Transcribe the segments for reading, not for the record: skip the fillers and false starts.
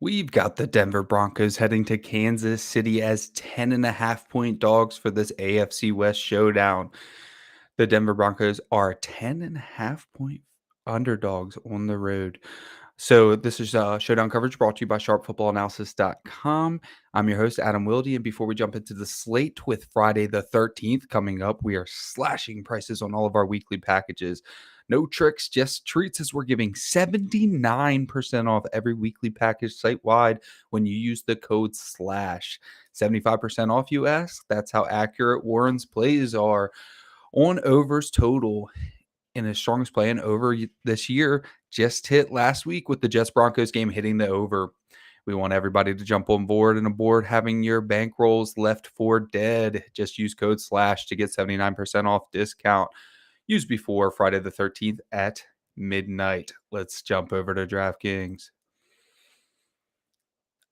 We've got the Denver Broncos heading to Kansas City as 10.5 point dogs for this AFC West showdown. The Denver Broncos are 10.5 point underdogs on the road. So this is showdown coverage brought to you by sharpfootballanalysis.com. I'm your host, Adam Wilde. And before we jump into the slate with Friday the 13th coming up, we are slashing prices on all of our weekly packages. No tricks, just treats, as we're giving 79% off every weekly package site-wide when you use the code SLASH. 75% off, you ask? That's how accurate Warren's plays are. On overs total in his strongest play in over this year just hit last week with the Jets Broncos game hitting the over. We want everybody to jump on board and aboard having your bankrolls left for dead. Just use code SLASH to get 79% off discount. Use before Friday the 13th at midnight. Let's jump over to DraftKings.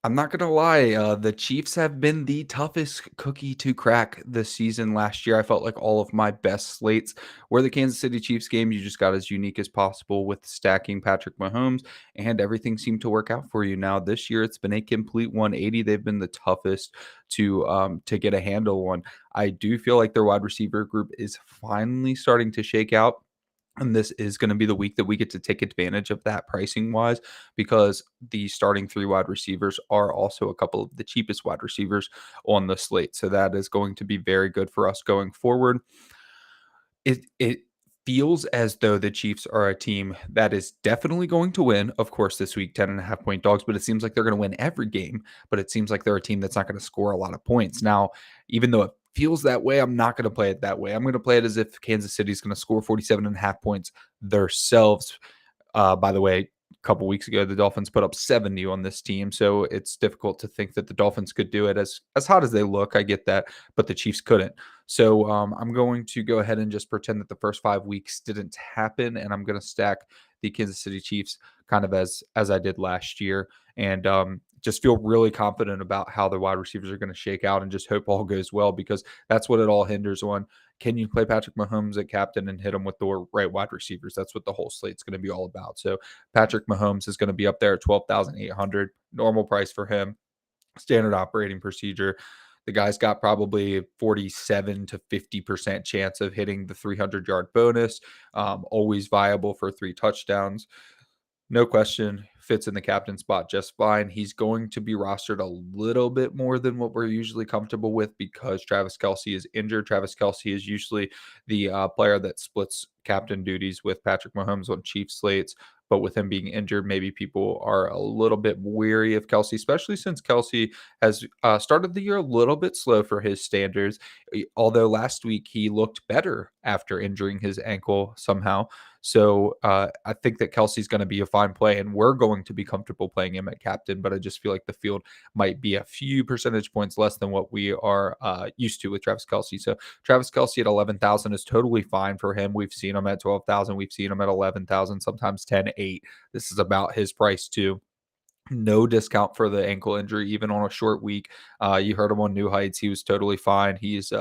I'm not going to lie, the Chiefs have been the toughest cookie to crack this season. Last year, I felt like all of my best slates were the Kansas City Chiefs games. You just got as unique as possible with stacking Patrick Mahomes, and everything seemed to work out for you. Now, this year, it's been a complete 180. They've been the toughest to get a handle on. I do feel like their wide receiver group is finally starting to shake out. And this is going to be the week that we get to take advantage of that pricing wise, because the starting three wide receivers are also a couple of the cheapest wide receivers on the slate. So that is going to be very good for us going forward. It feels as though the Chiefs are a team that is definitely going to win. Of course, this week, 10.5 point dogs, but it seems like they're going to win every game. But it seems like they're a team that's not going to score a lot of points. Now, even though it feels that way, I'm not going to play it that way. I'm going to play it as if Kansas City is going to score 47.5 points themselves. By the way, a couple weeks ago, the Dolphins put up 70 on this team. So it's difficult to think that the Dolphins could do it as hot as they look. I get that, but the Chiefs couldn't. So I'm going to go ahead and just pretend that the first 5 weeks didn't happen, and I'm going to stack the Kansas City Chiefs kind of as I did last year, and just feel really confident about how the wide receivers are going to shake out, and just hope all goes well, because that's what it all hinders on. Can you play Patrick Mahomes at captain and hit him with the right wide receivers? That's what the whole slate's going to be all about. So Patrick Mahomes is going to be up there at 12,800, normal price for him, standard operating procedure. The guy's got probably 47 to 50% chance of hitting the 300-yard bonus. Always viable for 3 touchdowns. No question, fits in the captain spot just fine. He's going to be rostered a little bit more than what we're usually comfortable with, because Travis Kelce is injured. Travis Kelce is usually the player that splits captain duties with Patrick Mahomes on Chiefs slates. But with him being injured, maybe people are a little bit weary of Kelce, especially since Kelce has started the year a little bit slow for his standards. Although last week he looked better after injuring his ankle somehow. So I think that Kelce's going to be a fine play, and we're going to be comfortable playing him at captain. But I just feel like the field might be a few percentage points less than what we are used to with Travis Kelce. So Travis Kelce at 11,000 is totally fine for him. We've seen him at 12,000. We've seen him at 11,000, sometimes 10.8. This is about his price too. No discount for the ankle injury, even on a short week. You heard him on New Heights. He was totally fine. He's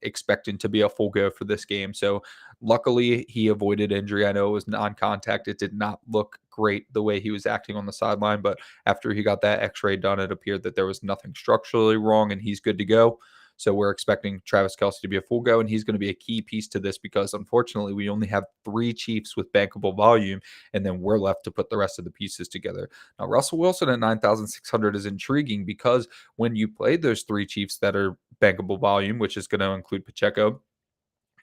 expecting to be a full go for this game. So luckily, he avoided injury. I know it was non-contact. It did not look great the way he was acting on the sideline, but after he got that x-ray done, it appeared that there was nothing structurally wrong, and he's good to go. So we're expecting Travis Kelce to be a full go, and he's going to be a key piece to this, because unfortunately we only have 3 Chiefs with bankable volume, and then we're left to put the rest of the pieces together. Now, Russell Wilson at 9,600 is intriguing, because when you play those 3 Chiefs that are bankable volume, which is going to include Pacheco,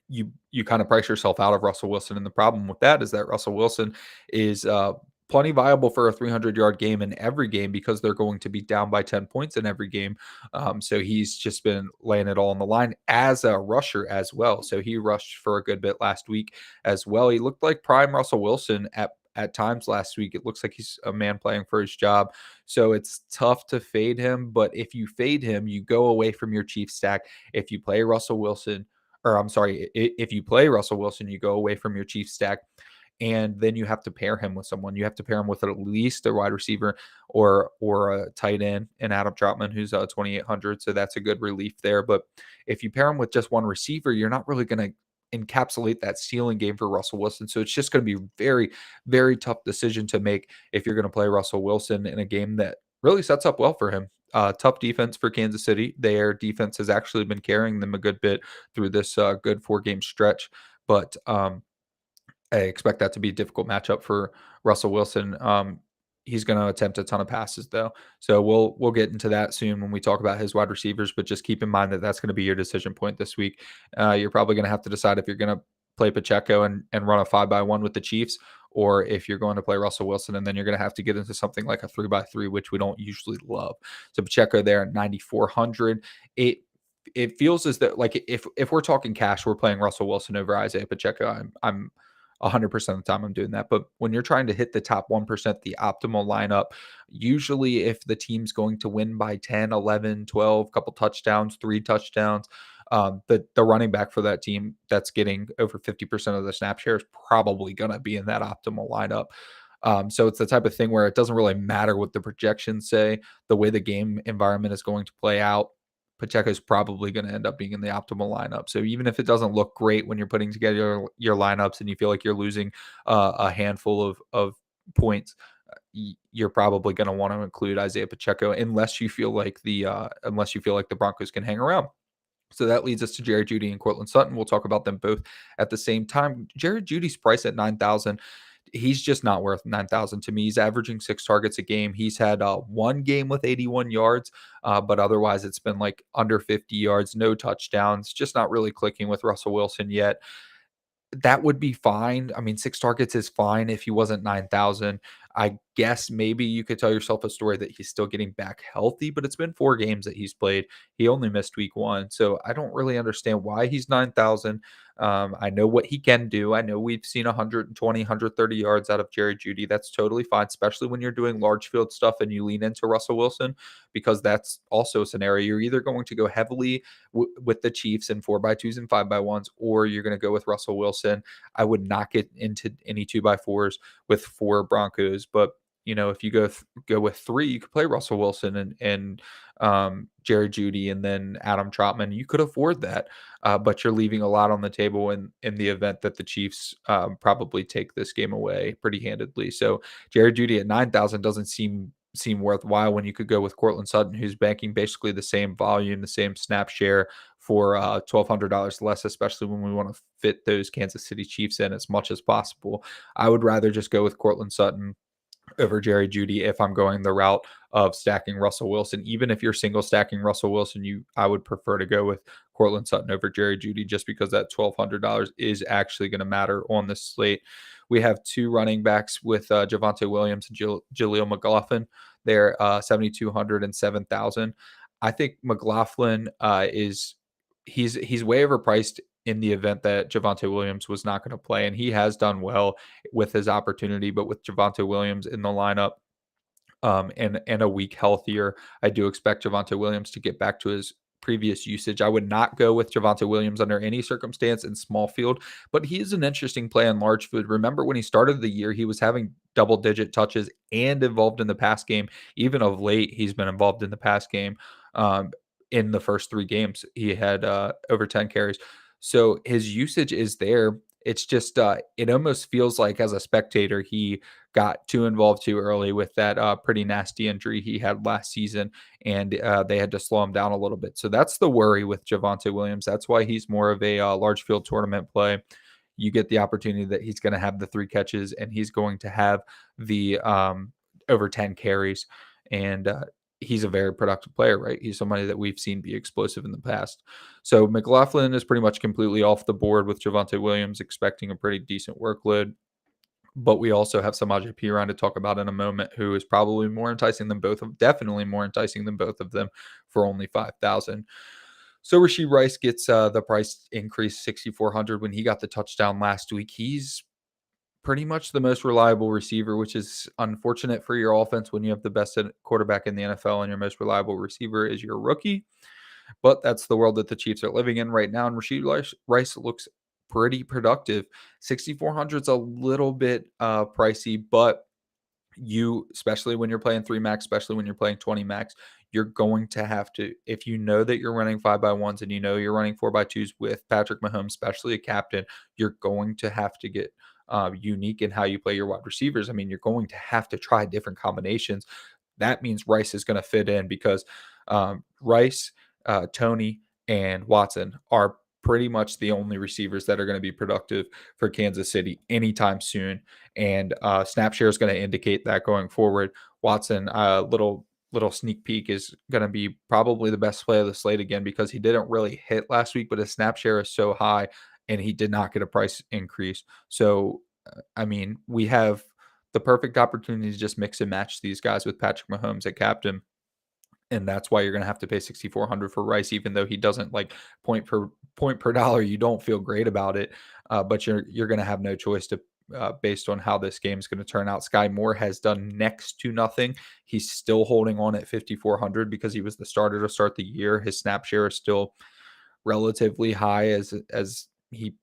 you kind of price yourself out of Russell Wilson. And the problem with that is that Russell Wilson is plenty viable for a 300-yard game in every game, because they're going to be down by 10 points in every game. So he's just been laying it all on the line as a rusher as well. So he rushed for a good bit last week as well. He looked like prime Russell Wilson at times last week. It looks like he's a man playing for his job. So it's tough to fade him. But if you fade him, you go away from your Chiefs stack. If you play Russell Wilson, or I'm sorry, if you play Russell Wilson, you go away from your Chiefs stack, and then you have to pair him with someone. You have to pair him with at least a wide receiver or a tight end, and Adam Troutman, who's 2,800. So that's a good relief there. But if you pair him with just one receiver, you're not really going to encapsulate that ceiling game for Russell Wilson. So it's just going to be very, very tough decision to make if you're going to play Russell Wilson in a game that really sets up well for him. Tough defense for Kansas City. Their defense has actually been carrying them a good bit through this good 4-game stretch, but I expect that to be a difficult matchup for Russell Wilson. He's going to attempt a ton of passes though, so we'll get into that soon when we talk about his wide receivers. But just keep in mind that that's going to be your decision point this week. You're probably going to have to decide if you're going to play Pacheco and run a 5-by-1 with the Chiefs, or if you're going to play Russell Wilson, and then you're going to have to get into something like a 3-by-3, which we don't usually love. So Pacheco there at 9,400. It feels as though, like, if we're talking cash, we're playing Russell Wilson over Isaiah Pacheco. I'm 100% of the time I'm doing that. But when you're trying to hit the top 1%, the optimal lineup, usually if the team's going to win by 10, 11, 12, couple touchdowns, 3 touchdowns, the running back for that team that's getting over 50% of the snap share is probably going to be in that optimal lineup. So it's the type of thing where it doesn't really matter what the projections say, the way the game environment is going to play out. Pacheco is probably going to end up being in the optimal lineup. So even if it doesn't look great when you're putting together your lineups and you feel like you're losing a handful of points, you're probably going to want to include Isaiah Pacheco unless you feel like the Broncos can hang around. So that leads us to Jerry Jeudy and Cortland Sutton. We'll talk about them both at the same time. Jerry Judy's price at 9,000. He's just not worth 9,000 to me. He's averaging 6 targets a game. He's had 1 game with 81 yards, but otherwise it's been like under 50 yards, no touchdowns, just not really clicking with Russell Wilson yet. That would be fine. I mean, 6 targets is fine if he wasn't 9,000. I guess maybe you could tell yourself a story that he's still getting back healthy, but it's been 4 games that he's played. He only missed week 1. So I don't really understand why he's 9,000. I know what he can do. I know we've seen 120, 130 yards out of Jerry Jeudy. That's totally fine, especially when you're doing large field stuff and you lean into Russell Wilson, because that's also a scenario. You're either going to go heavily with the Chiefs in 4-by-2s and 5-by-1s, or you're going to go with Russell Wilson. I would not get into any 2-by-4s with 4 Broncos, but if you go with 3, you could play Russell Wilson and Jerry Jeudy and then Adam Trotman. You could afford that, but you're leaving a lot on the table in the event that the Chiefs probably take this game away pretty handedly. So Jerry Jeudy at 9,000 doesn't seem worthwhile when you could go with Cortland Sutton, who's banking basically the same volume, the same snap share for $1,200 less, especially when we want to fit those Kansas City Chiefs in as much as possible. I would rather just go with Cortland Sutton over Jerry Jeudy if I'm going the route of stacking Russell Wilson. Even if you're single stacking Russell Wilson, I would prefer to go with Cortland Sutton over Jerry Jeudy, just because that $1,200 is actually going to matter on this slate. We have 2 running backs with Javon Williams and Jaleel McLaughlin. They're 7,200 and 7,000. I think McLaughlin he's way overpriced in the event that Javonte Williams was not going to play. And he has done well with his opportunity, but with Javonte Williams in the lineup and a week healthier, I do expect Javonte Williams to get back to his previous usage. I would not go with Javonte Williams under any circumstance in small field, but he is an interesting play in large field. Remember when he started the year, he was having double-digit touches and involved in the pass game. Even of late, he's been involved in the pass game. In the first 3 games, he had over 10 carries. So his usage is there. It's just it almost feels like as a spectator, he got too involved too early with that pretty nasty injury he had last season, and they had to slow him down a little bit. So that's the worry with Javonte Williams. That's why he's more of a large field tournament play. You get the opportunity that he's going to have the 3 catches, and he's going to have the over 10 carries, and he's a very productive player, right? He's somebody that we've seen be explosive in the past. So McLaughlin is pretty much completely off the board with Javonte Williams, expecting a pretty decent workload. But we also have Samaje Perine to talk about in a moment, who is probably more enticing than definitely more enticing than both of them for only 5,000. So Rashee Rice gets the price increase 6,400 when he got the touchdown last week. He's pretty much the most reliable receiver, which is unfortunate for your offense when you have the best quarterback in the NFL and your most reliable receiver is your rookie. But that's the world that the Chiefs are living in right now. And Rashee Rice looks pretty productive. 6,400 is a little bit pricey, but especially when you're playing 3 max, especially when you're playing 20 max, you're going to have to, if you know that you're running 5x1s and you know you're running 4x2s with Patrick Mahomes, especially a captain, you're going to have to get unique in how you play your wide receivers. I mean, you're going to have to try different combinations. That means Rice is going to fit in because Rice, Tony, and Watson are pretty much the only receivers that are going to be productive for Kansas City anytime soon. And snap share is going to indicate that going forward. Watson, little sneak peek, is going to be probably the best play of the slate again because he didn't really hit last week, but his snap share is so high and he did not get a price increase. So, I mean, we have the perfect opportunity to just mix and match these guys with Patrick Mahomes at captain. And that's why you're going to have to pay 6,400 for Rice, even though he doesn't like point per dollar. You don't feel great about it, but you're going to have no choice to based on how this game is going to turn out. Sky Moore has done next to nothing. He's still holding on at 5,400 because he was the starter to start the year. His snap share is still relatively high as he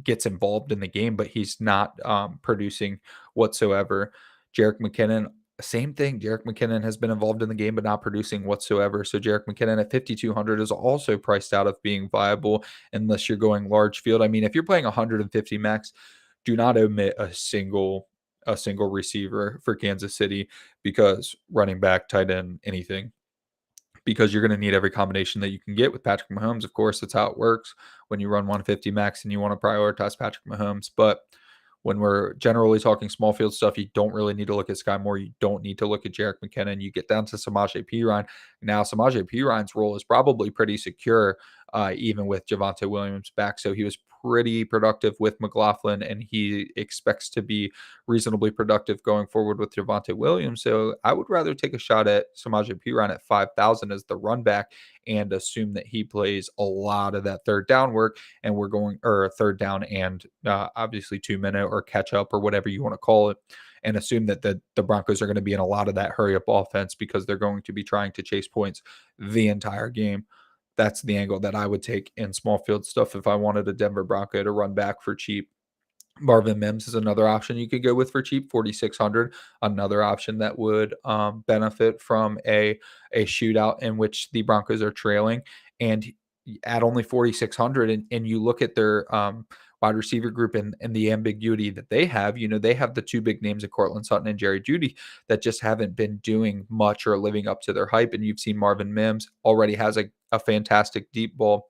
gets involved in the game, but he's not producing whatsoever. Jerick McKinnon, same thing. Jerick McKinnon has been involved in the game, but not producing whatsoever. So Jerick McKinnon at 5,200 is also priced out of being viable unless you're going large field. I mean, if you're playing 150 max, do not omit a single receiver for Kansas City because running back, tight end, anything, because you're going to need every combination that you can get with Patrick Mahomes. Of course, that's how it works when you run 150 max and you want to prioritize Patrick Mahomes. But when we're generally talking small field stuff, you don't really need to look at Sky Moore. You don't need to look at Jerick McKinnon. You get down to Samaje Perine. Now, Samaje Perine's role is probably pretty secure, even with Javon Williams back. So he was pretty productive with McLaughlin, and he expects to be reasonably productive going forward with Javonte Williams. So I would rather take a shot at Samaje Perine at 5,000 as the run back and assume that he plays a lot of that third down work, and we're going, or third down and obviously 2 minute or catch up or whatever you want to call it, and assume that the Broncos are going to be in a lot of that hurry up offense because they're going to be trying to chase points the entire game. That's the angle that I would take in small field stuff if I wanted a Denver Bronco to run back for cheap. Marvin Mims is another option you could go with for cheap, 4,600. Another option that would benefit from a shootout in which the Broncos are trailing, and at only 4,600, and you look at their wide receiver group and the ambiguity that they have. You know, they have the two big names of Cortland Sutton and Jerry Jeudy that just haven't been doing much or living up to their hype. And you've seen Marvin Mims already has a fantastic deep ball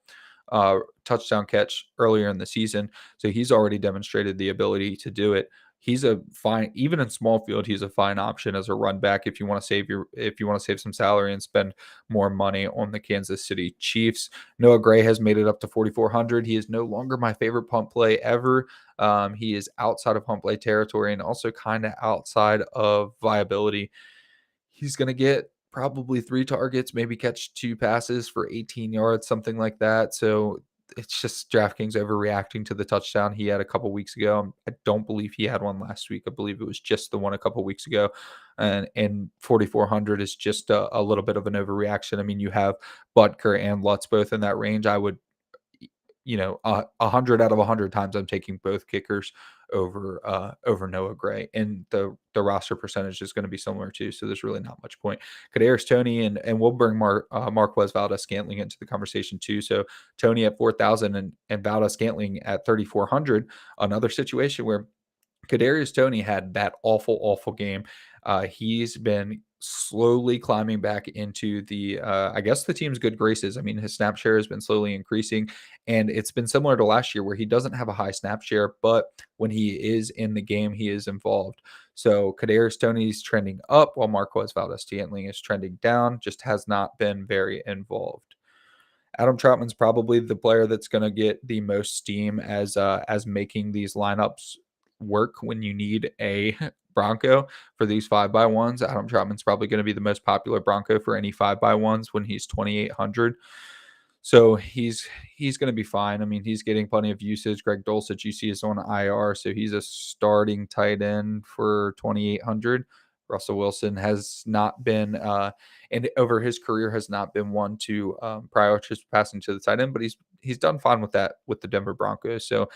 touchdown catch earlier in the season. So he's already demonstrated the ability to do it. He's a fine, even in small field, he's a fine option as a run back if you want to save some salary and spend more money on the Kansas City Chiefs. Noah Gray has made it up to 4,400. He is no longer my favorite punt play ever. He is outside of punt play territory and also kind of outside of viability. He's going to get probably 3 targets, maybe catch 2 passes for 18 yards, something like that. So it's just DraftKings overreacting to the touchdown he had a couple weeks ago. I don't believe he had one last week. I believe it was just the one a couple weeks ago. And 4,400 is just a little bit of an overreaction. I mean, you have Butker and Lutz both in that range. I would, 100 out of 100 times I'm taking both kickers over Noah Gray, and the roster percentage is going to be similar too. So there's really not much point. Kadarius Toney and we'll bring Marquez Valdes-Scantling into the conversation too. So Toney at 4,000 and Valdes-Scantling at 3,400. Another situation where Kadarius Toney had that awful game. He's been slowly climbing back into I guess the team's good graces. I mean, his snap share has been slowly increasing, and it's been similar to last year where he doesn't have a high snap share, but when he is in the game, he is involved. So Kadarius Toney's trending up while Marquez Valdes-Scantling is trending down, just has not been very involved. Adam Troutman's probably the player that's going to get the most steam as making these lineups work when you need a Bronco for these 5x1s. Adam Troutman's probably going to be the most popular Bronco for any 5x1s when he's 2,800. So he's going to be fine. I mean, he's getting plenty of usage. Greg Dulcich, you see, is on IR, so he's a starting tight end for 2,800. Russell Wilson has not been, and over his career has not been one to prioritize passing to the tight end, but he's done fine with that with the Denver Broncos. So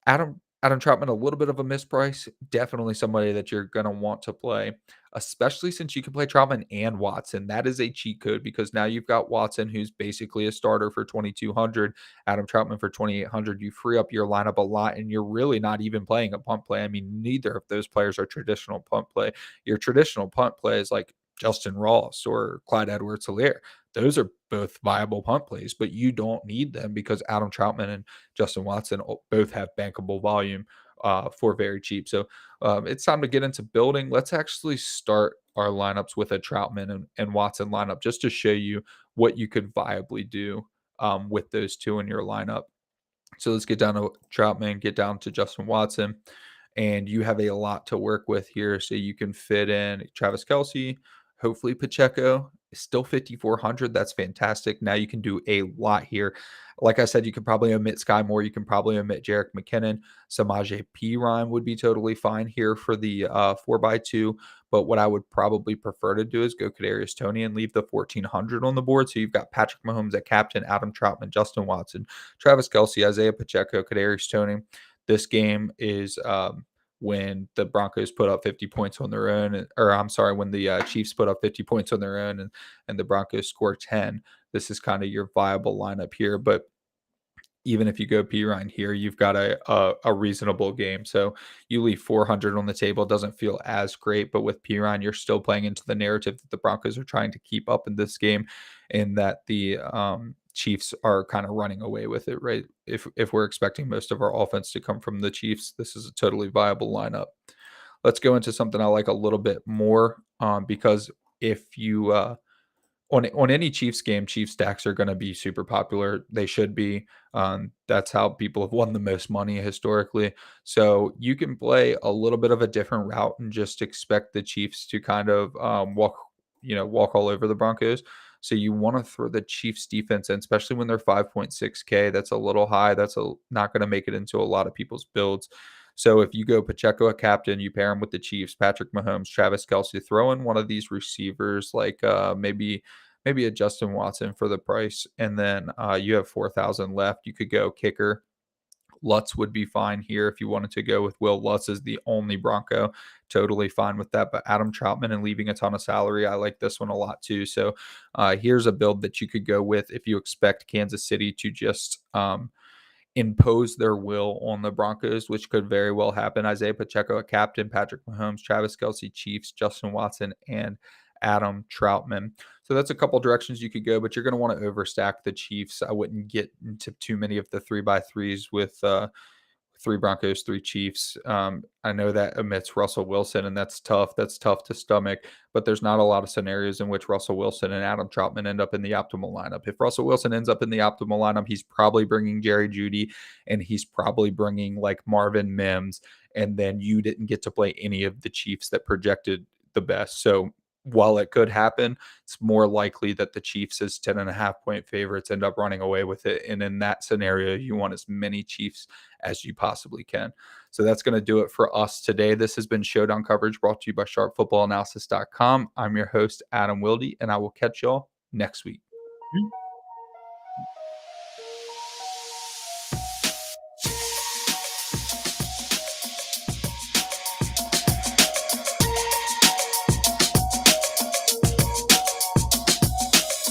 Adam Adam Troutman, a little bit of a misprice. Definitely somebody that you're going to want to play, especially since you can play Troutman and Watson. That is a cheat code because now you've got Watson, who's basically a starter for 2,200, Adam Troutman for 2,800. You free up your lineup a lot, and you're really not even playing a punt play. I mean, neither of those players are traditional punt play. Your traditional punt play is like Justin Ross or Clyde Edwards-Helaire. Those are both viable punt plays, but you don't need them because Adam Troutman and Justin Watson both have bankable volume for very cheap. So it's time to get into building. Let's actually start our lineups with a Troutman and Watson lineup just to show you what you could viably do with those two in your lineup. So let's get down to Troutman, get down to Justin Watson, and you have a lot to work with here. So you can fit in Travis Kelce, hopefully Pacheco, still 5,400. That's fantastic. Now you can do a lot here. Like I said, you could probably omit Sky Moore. You can probably omit Jerick McKinnon. Samaje Perine would be totally fine here for the 4x2. But what I would probably prefer to do is go Kadarius Toney and leave the 1,400 on the board. So you've got Patrick Mahomes at captain, Adam Troutman, Justin Watson, Travis Kelce, Isaiah Pacheco, Kadarius Toney. This game is when the Broncos put up 50 points on their own, or I'm sorry, when the Chiefs put up 50 points on their own and the Broncos score 10. This is kind of your viable lineup here. But even if you go Perine here, you've got a reasonable game. So you leave 400 on the table. It doesn't feel as great, but with Perine, you're still playing into the narrative that the Broncos are trying to keep up in this game, and that the Chiefs are kind of running away with it, right? If we're expecting most of our offense to come from the Chiefs, this is a totally viable lineup. Let's go into something I like a little bit more because if you on any Chiefs game, Chiefs stacks are going to be super popular. They should be. That's how people have won the most money historically. So you can play a little bit of a different route and just expect the Chiefs to kind of walk all over the Broncos. So you want to throw the Chiefs defense in, especially when they're 5.6K. That's a little high. That's not going to make it into a lot of people's builds. So if you go Pacheco a captain, you pair him with the Chiefs, Patrick Mahomes, Travis Kelce, throw in one of these receivers like maybe a Justin Watson for the price, and then you have 4,000 left. You could go kicker. Lutz would be fine here if you wanted to go with Will Lutz as the only Bronco. Totally fine with that. But Adam Troutman and leaving a ton of salary, I like this one a lot too. So here's a build that you could go with if you expect Kansas City to just impose their will on the Broncos, which could very well happen. Isaiah Pacheco, a captain, Patrick Mahomes, Travis Kelce, Chiefs, Justin Watson, and Adam Troutman. So that's a couple directions you could go, but you're going to want to overstack the Chiefs. I wouldn't get into too many of the 3x3s with 3 Broncos, 3 Chiefs. I know that omits Russell Wilson, and that's tough. That's tough to stomach, but there's not a lot of scenarios in which Russell Wilson and Adam Troutman end up in the optimal lineup. If Russell Wilson ends up in the optimal lineup, he's probably bringing Jerry Jeudy, and he's probably bringing like Marvin Mims, and then you didn't get to play any of the Chiefs that projected the best. So while it could happen, it's more likely that the Chiefs as 10.5 point favorites end up running away with it. And in that scenario, you want as many Chiefs as you possibly can. So that's going to do it for us today. This has been Showdown coverage brought to you by sharpfootballanalysis.com. I'm your host, Adam Wilde, and I will catch y'all next week.